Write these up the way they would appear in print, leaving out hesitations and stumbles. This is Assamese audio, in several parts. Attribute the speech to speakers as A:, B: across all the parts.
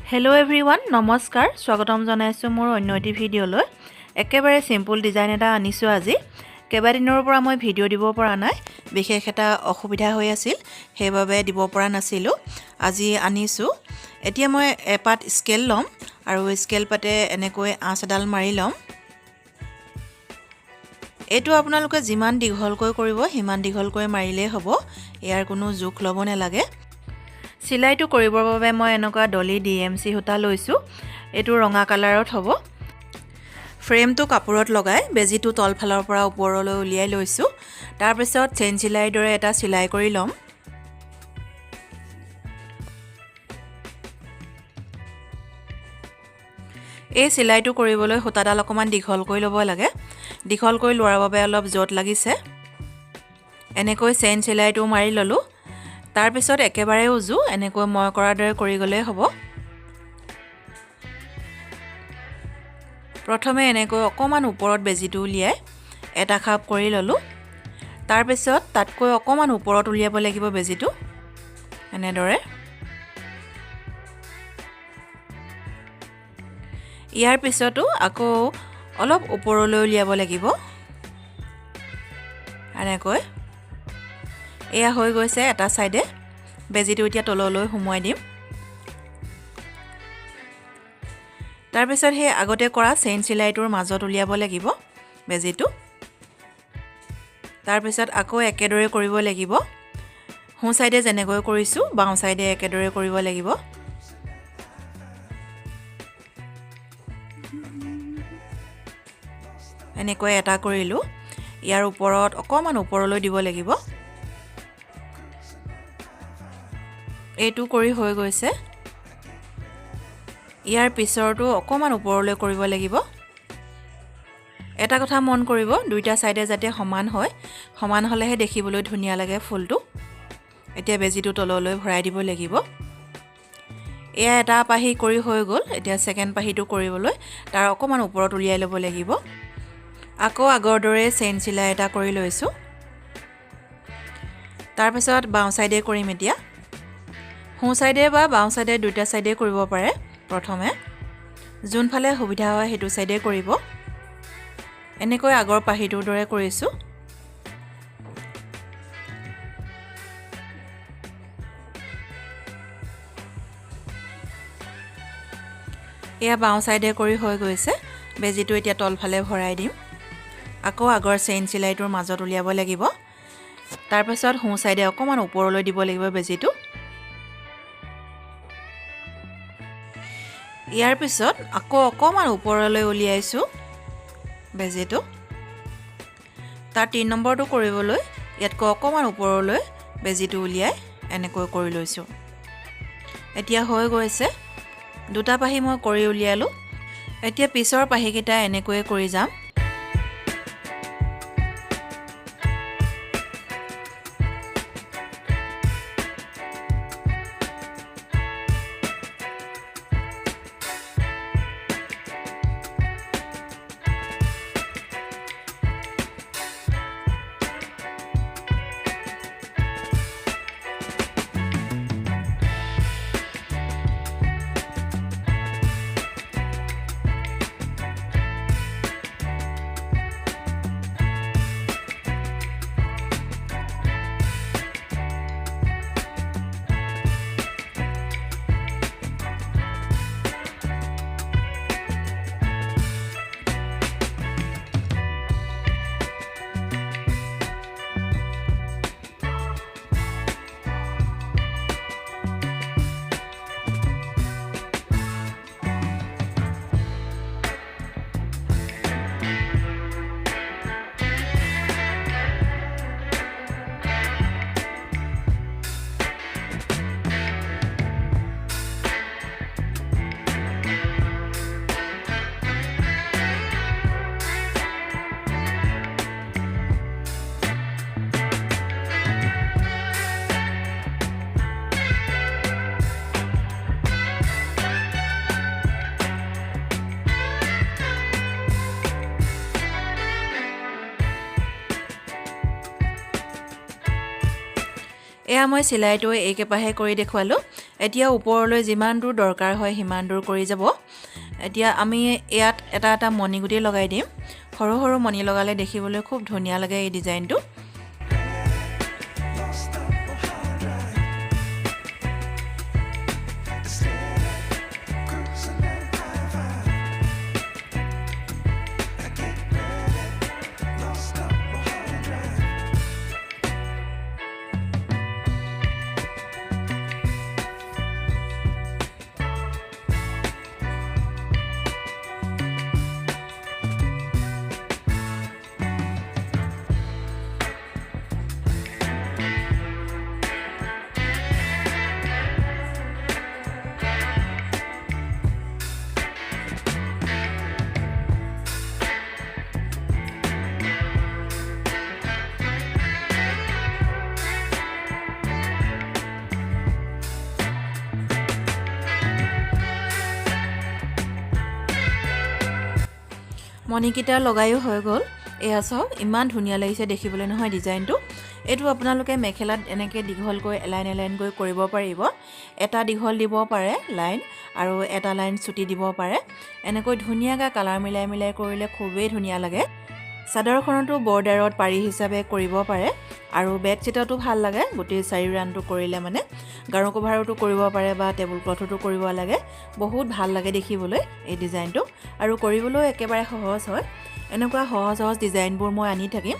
A: হেল্ল' এভৰিৱান নমস্কাৰ স্বাগতম জনাইছোঁ মোৰ অন্য এটি ভিডিঅ'লৈ একেবাৰে সিম্পল ডিজাইন এটা আনিছোঁ আজি কেইবাদিনৰ পৰা মই ভিডিঅ' দিব পৰা নাই বিশেষ এটা অসুবিধা হৈ আছিল সেইবাবে দিব পৰা নাছিলোঁ আজি আনিছোঁ এতিয়া মই এপাত স্কেল ল'ম আৰু স্কেল পাতে এনেকৈ আঁচ এডাল মাৰি ল'ম এইটো আপোনালোকে যিমান দীঘলকৈ কৰিব সিমান দীঘলকৈ মাৰিলেই হ'ব ইয়াৰ কোনো জোখ ল'ব নালাগে সিলাইটো কৰিবৰ বাবে মই এনেকুৱা ডলি ডিএমসি সূতা লৈছোঁ এইটো ৰঙা কালাৰত হ'ব ফ্ৰেমটো কাপোৰত লগাই বেজিটো তলফালৰ পৰা ওপৰলৈ উলিয়াই লৈছোঁ তাৰ পিছত চেইন চিলাইৰ দৰে এটা চিলাই কৰি ল'ম এই চিলাইটো কৰিবলৈ সূতাডাল অকমান দীঘলকৈ ল'ব লাগে দীঘলকৈ লোৱাৰ বাবে অলপ জট লাগিছে এনেকৈ চেইন চিলাইটো মাৰি ল'লোঁ তাৰ পিছত একেবাৰে উজু এনেকৈ মই কৰাৰ দৰে কৰি গলে হ'ব প্ৰথমে এনেকৈ অকমান ওপৰত বেজিটো উলিয়াই এটা খাপ কৰি ল'লোঁ তাৰ পিছত তাতকৈ অকমান ওপৰত উলিয়াব লাগিব বেজিটো এনেদৰে ইয়াৰ পিছতো আকৌ অলপ ওপৰলৈ উলিয়াব লাগিব এনেকৈ এয়া হৈ গৈছে এটা সাইডে বেজিটো এতিয়া তললৈ সুমুৱাই দিম তাৰ পিছত হে আগতে কৰা চেইন চিলাইটোৰ মাজত উলিয়াব লাগিব বেজিটো তাৰ পিছত আকৌ একেদৰে কৰিব লাগিব হু সাইডে যেনেকৈ কৰিছো বাও সাইডে একেদৰে কৰিব লাগিব এনেকৈ এটা কৰিলো ইয়াৰ ওপৰত অকমান ওপৰলৈ দিব লাগিব এইটো কৰি হৈ গৈছে ইয়াৰ পিছৰটো অকমান ওপৰলৈ কৰিব লাগিব এটা কথা মন কৰিব দুইটা সাইডে যাতে সমান হয় সমান হলেহে দেখিবলৈ ধুনীয়া লাগে ফুলটো এতিয়া বেজিটো তললৈ ভৰাই দিব লাগিব এয়া এটা পাহি কৰি হৈ গল এতিয়া সেকেন্ড পাহিটো কৰিবলৈ তাৰ অকমান ওপৰত উলিয়াই ল'ব লাগিব আকৌ আগৰ দৰে চেইন চিলাই এটা কৰি লৈছো তাৰ পিছত বাও সাইডে কৰিম এতিয়া হু সাইডে বা বাও সাইডে দুইটা সাইডে কৰিব পাৰে প্ৰথমে যোনফালে সুবিধা হয় হেতু সাইডে কৰিব এনেকৈ আগৰ পাহিটোৰ দৰে কৰিছো এয়া বাও সাইডে কৰি হৈ গৈছে বেজিটো এতিয়া তলফালে ভৰাই দিম আকৌ আগৰ চেইন চিলাইটোৰ মাজত উলিয়াব লাগিব তাৰ পিছত হু সাইডে অকমান ওপৰলৈ দিব লাগিব বেজিটো ইয়াৰ পিছত আকৌ অকমান ওপৰলৈ উলিয়াইছো বেজিটো তাৰ 3 নম্বৰটো কৰিবলৈ ইয়াতকৈ অকমান ওপৰলৈ বেজিটো উলিয়াই এনেকৈ কৰি লৈছো এতিয়া হৈ গৈছে দুটা পাহি মই কৰি উলিয়ালো এতিয়া পিছৰ পাহিকেইটা এনেকৈ কৰি যাম এয়া মই চিলাইটো এইকেপাহে কৰি দেখুৱালোঁ এতিয়া ওপৰলৈ যিমান দূৰ দৰকাৰ হয় সিমান দূৰ কৰি যাব এতিয়া আমি ইয়াত এটা এটা মণিগুটি লগাই দিম সৰু সৰু মণি লগালে দেখিবলৈ খুব ধুনীয়া লাগে এই ডিজাইনটো মণিকিটা লগায়ো হৈ গ'ল এয়া চাওক ইমান ধুনীয়া লাগিছে দেখিবলৈ নহয় ডিজাইনটো এইটো আপোনালোকে মেখেলাত এনেকৈ দীঘলকৈ এলাইন কৰিব পাৰিব এটা দীঘল দিব পাৰে লাইন আৰু এটা লাইন চুটি দিব পাৰে এনেকৈ ধুনীয়াকৈ কালাৰ মিলাই কৰিলে খুবেই ধুনীয়া লাগে চাদৰখনতো বৰ্ডাৰত পাৰি হিচাপে কৰিব পাৰে আৰু বেক চিটতো ভাল লাগে গোটেই চাৰি ৰাউণ্ডটো কৰিলে মানে গাৰু কভাৰতো কৰিব পাৰে বা টেবুল ক্লথতো কৰিব লাগে বহুত ভাল লাগে দেখিবলৈ এই ডিজাইনটো আৰু কৰিবলৈও একেবাৰে সহজ হয় এনেকুৱা সহজ ডিজাইনবোৰ মই আনি থাকিম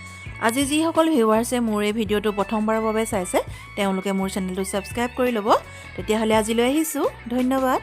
A: আজি যিসকল ভিউৱাৰ্ছে মোৰ এই ভিডিঅ'টো প্ৰথমবাৰৰ বাবে চাইছে তেওঁলোকে মোৰ চেনেলটো ছাবস্ক্ৰাইব কৰি ল'ব তেতিয়াহ'লে আজিলৈ আহিছোঁ ধন্যবাদ